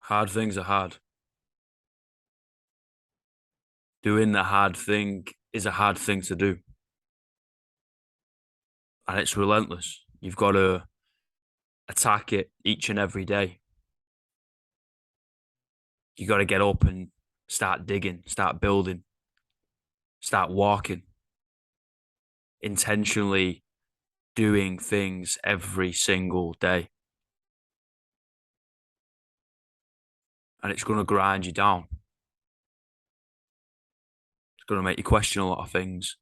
Hard things are hard. Doing the hard thing is a hard thing to do, and it's relentless. You've got to attack it each and every day. You got to get up and start digging, start building, start walking, intentionally doing things every single day. And it's going to grind you down. It's going to make you question a lot of things.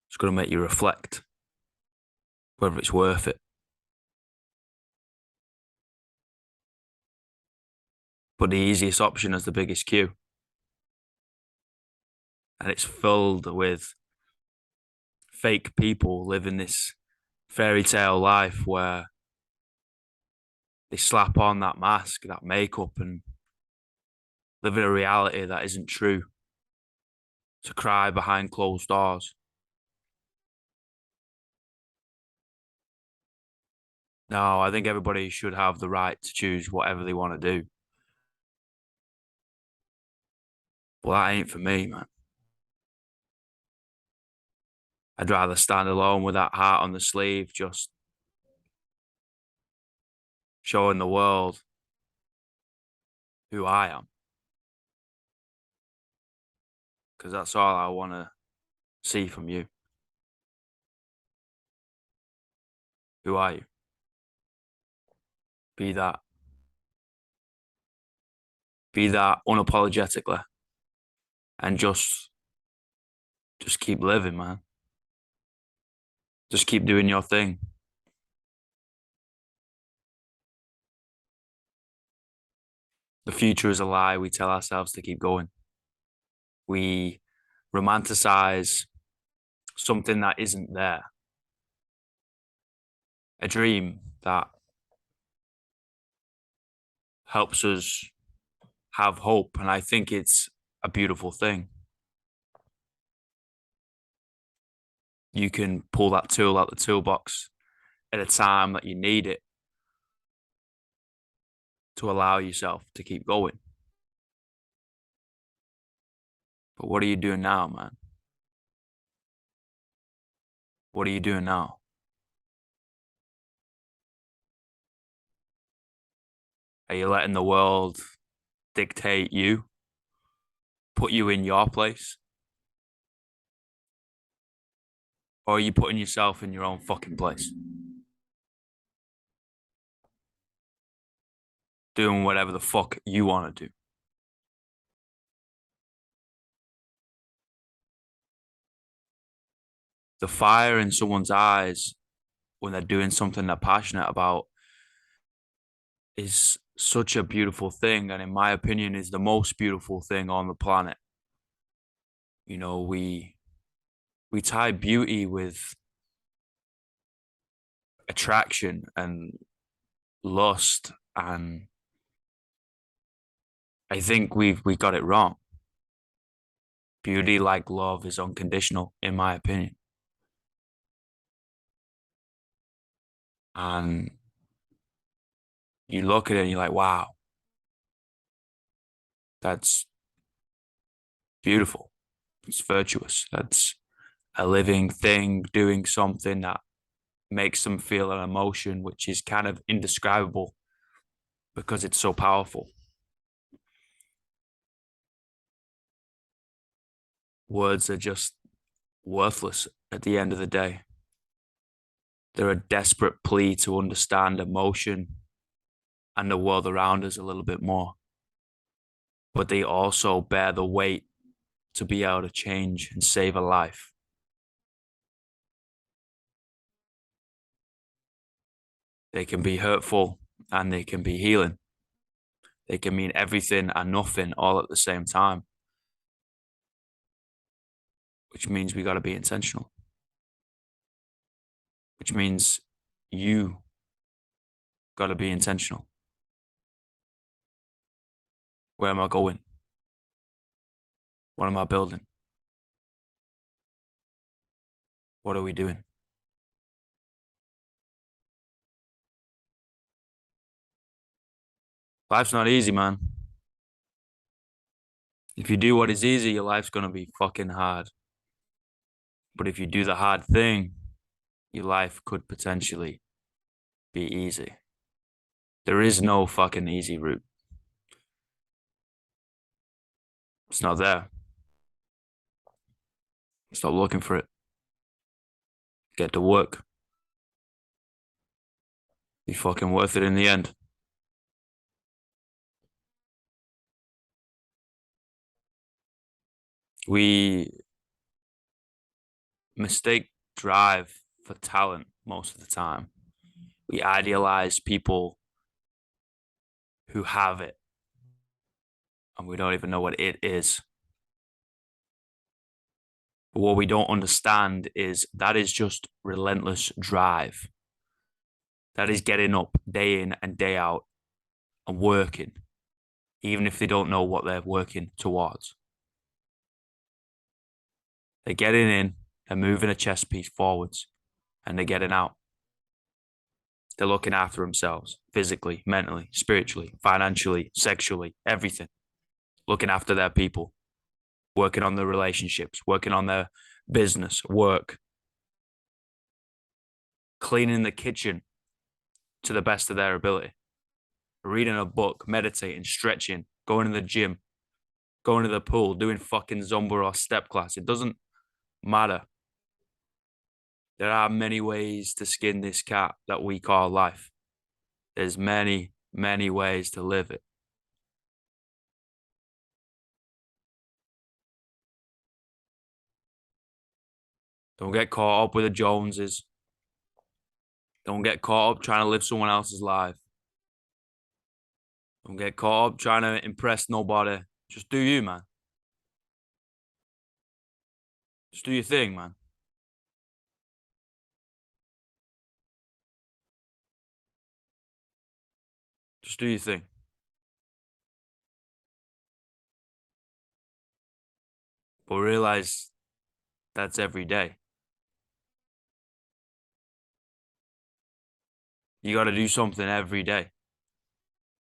It's going to make you reflect whether it's worth it. But the easiest option has the biggest queue. And it's filled with fake people living this fairy tale life where they slap on that mask, that makeup, and live in a reality that isn't true, to cry behind closed doors. No, I think everybody should have the right to choose whatever they want to do. Well, that ain't for me, man. I'd rather stand alone with that heart on the sleeve, just showing the world who I am. Because that's all I want to see from you. Who are you? Be that. Be that unapologetically. And just keep living, man. Just keep doing your thing. The future is a lie we tell ourselves to keep going. We romanticize something that isn't there, a dream that helps us have hope. And I think it's a beautiful thing. You can pull that tool out the toolbox at a time that you need it to allow yourself to keep going. But what are you doing now, man? What are you doing now? Are you letting the world dictate you, put you in your place? Or are you putting yourself in your own fucking place? Doing whatever the fuck you want to do. The fire in someone's eyes when they're doing something they're passionate about is such a beautiful thing. And in my opinion, is the most beautiful thing on the planet. You know, we tie beauty with attraction and lust, and I think we got it wrong. Beauty, like love, is unconditional, in my opinion. And you look at it and you're like, wow, that's beautiful. It's virtuous. That's a living thing doing something that makes them feel an emotion, which is kind of indescribable because it's so powerful. Words are just worthless at the end of the day. They're a desperate plea to understand emotion and the world around us a little bit more. But they also bear the weight to be able to change and save a life. They can be hurtful and they can be healing. They can mean everything and nothing all at the same time, which means we got to be intentional, which means you got to be intentional. Where am I going? What am I building? What are we doing? Life's not easy, man. If you do what is easy, your life's gonna be fucking hard. But if you do the hard thing, your life could potentially be easy. There is no fucking easy route. It's not there. Stop looking for it. Get to work. Be fucking worth it in the end. We mistake drive for talent most of the time. We idealize people who have it and we don't even know what it is. But what we don't understand is that is just relentless drive. That is getting up day in and day out and working, even if they don't know what they're working towards. They're getting in, they're moving a chess piece forwards, and they're getting out. They're looking after themselves physically, mentally, spiritually, financially, sexually, everything. Looking after their people, working on their relationships, working on their business, work, cleaning the kitchen to the best of their ability, reading a book, meditating, stretching, going to the gym, going to the pool, doing fucking Zumba or step class. It doesn't matter. There are many ways to skin this cat that we call life. There's many, many ways to live it. Don't get caught up with the Joneses. Don't get caught up trying to live someone else's life. Don't get caught up trying to impress nobody. Just do you, man. Just do your thing, man. Just do your thing. But realize that's every day. You got to do something every day.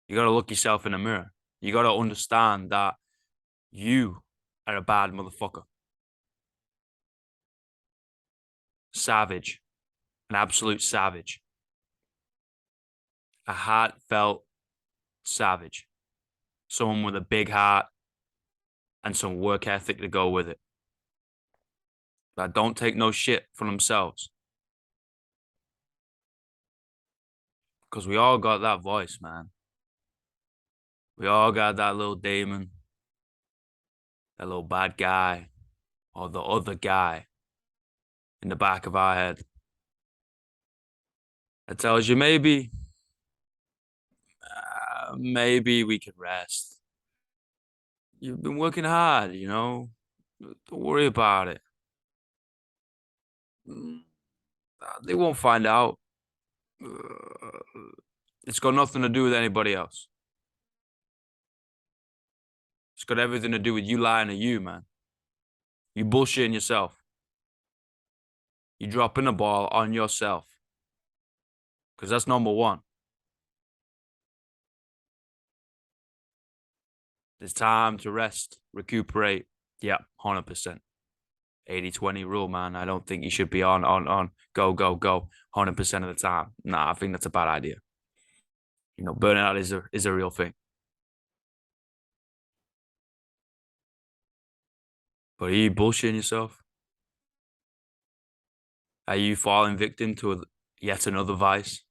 You got to look yourself in the mirror. You got to understand that you are a bad motherfucker. Savage. An absolute savage. A heartfelt savage. Someone with a big heart and some work ethic to go with it. That don't take no shit from themselves. Because we all got that voice, man. We all got that little demon, that little bad guy, or the other guy in the back of our head that tells you maybe we could rest. You've been working hard, you know. Don't worry about it. Mm, They won't find out. It's got nothing to do with anybody else. It's got everything to do with you lying to you, man. You bullshitting yourself. You dropping the ball on yourself. Because that's number one. It's time to rest, recuperate. Yeah, 100%. 80-20 rule, man. I don't think you should be on, go, go, go 100% of the time. Nah, I think that's a bad idea. You know, burnout is a real thing. But are you bullshitting yourself? Are you falling victim to yet another vice?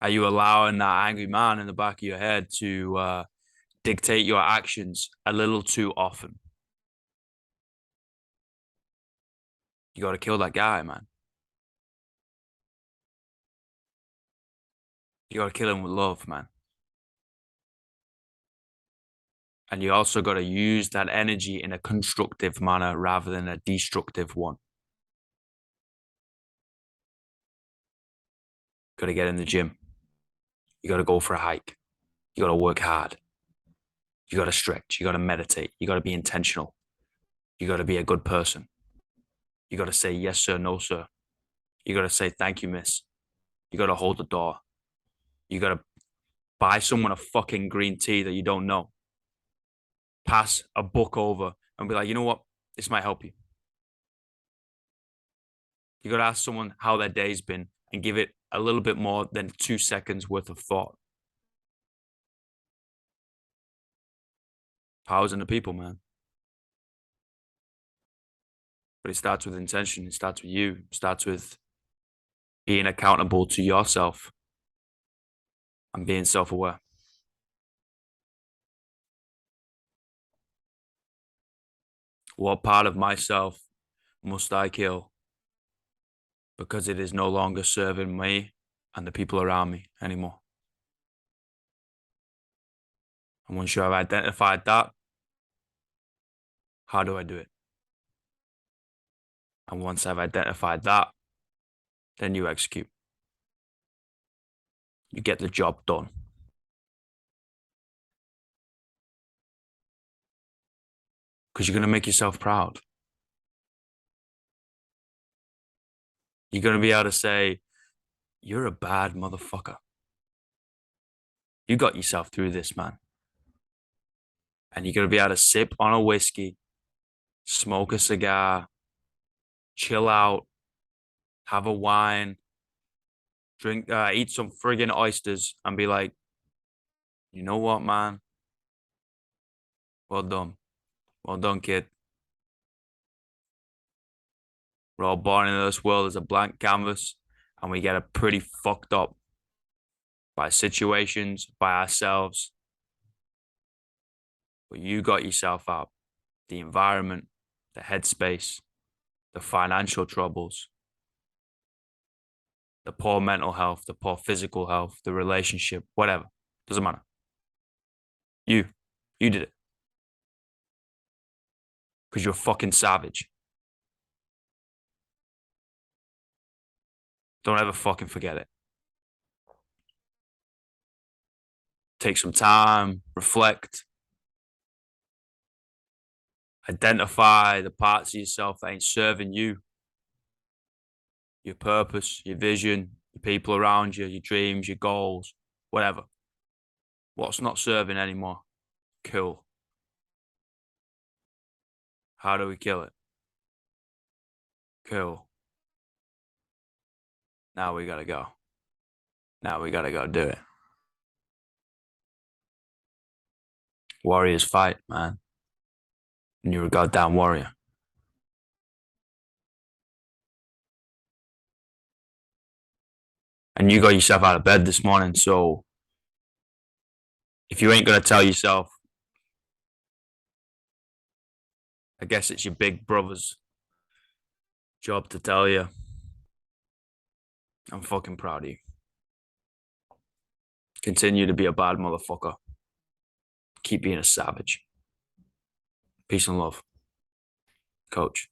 Are you allowing that angry man in the back of your head to dictate your actions a little too often? You got to kill that guy, man. You got to kill him with love, man. And you also got to use that energy in a constructive manner rather than a destructive one. Got to get in the gym. You got to go for a hike. You got to work hard. You got to stretch. You got to meditate. You got to be intentional. You got to be a good person. You got to say yes, sir, no, sir. You got to say thank you, miss. You got to hold the door. You got to buy someone a fucking green tea that you don't know. Pass a book over and be like, you know what? This might help you. You got to ask someone how their day's been and give it a little bit more than 2 seconds worth of thought. Power's in the people, man. But it starts with intention. It starts with you. It starts with being accountable to yourself and being self-aware. What part of myself must I kill because it is no longer serving me and the people around me anymore? And once you have identified that, how do I do it? And once I've identified that, then you execute. You get the job done. Because you're going to make yourself proud. You're going to be able to say, you're a bad motherfucker. You got yourself through this, man. And you're going to be able to sip on a whiskey, smoke a cigar, chill out, have a wine, drink, eat some friggin' oysters, and be like, you know what, man? Well done. Well done, kid. We're all born into this world as a blank canvas, and we get it pretty fucked up by situations, by ourselves. But you got yourself out. The environment, the headspace, the financial troubles, the poor mental health, the poor physical health, the relationship, whatever. Doesn't matter. You. You did it. Because you're a fucking savage. Don't ever fucking forget it. Take some time, reflect, identify the parts of yourself that ain't serving you, your purpose, your vision, the people around you, your dreams, your goals, whatever. What's not serving anymore? Cool. How do we kill it? Cool. Now we gotta go. Now we gotta go do it. Warriors fight, man. And you're a goddamn warrior. And you got yourself out of bed this morning. So if you ain't gonna tell yourself, I guess it's your big brother's job to tell you. I'm fucking proud of you. Continue to be a bad motherfucker. Keep being a savage. Peace and love. Coach.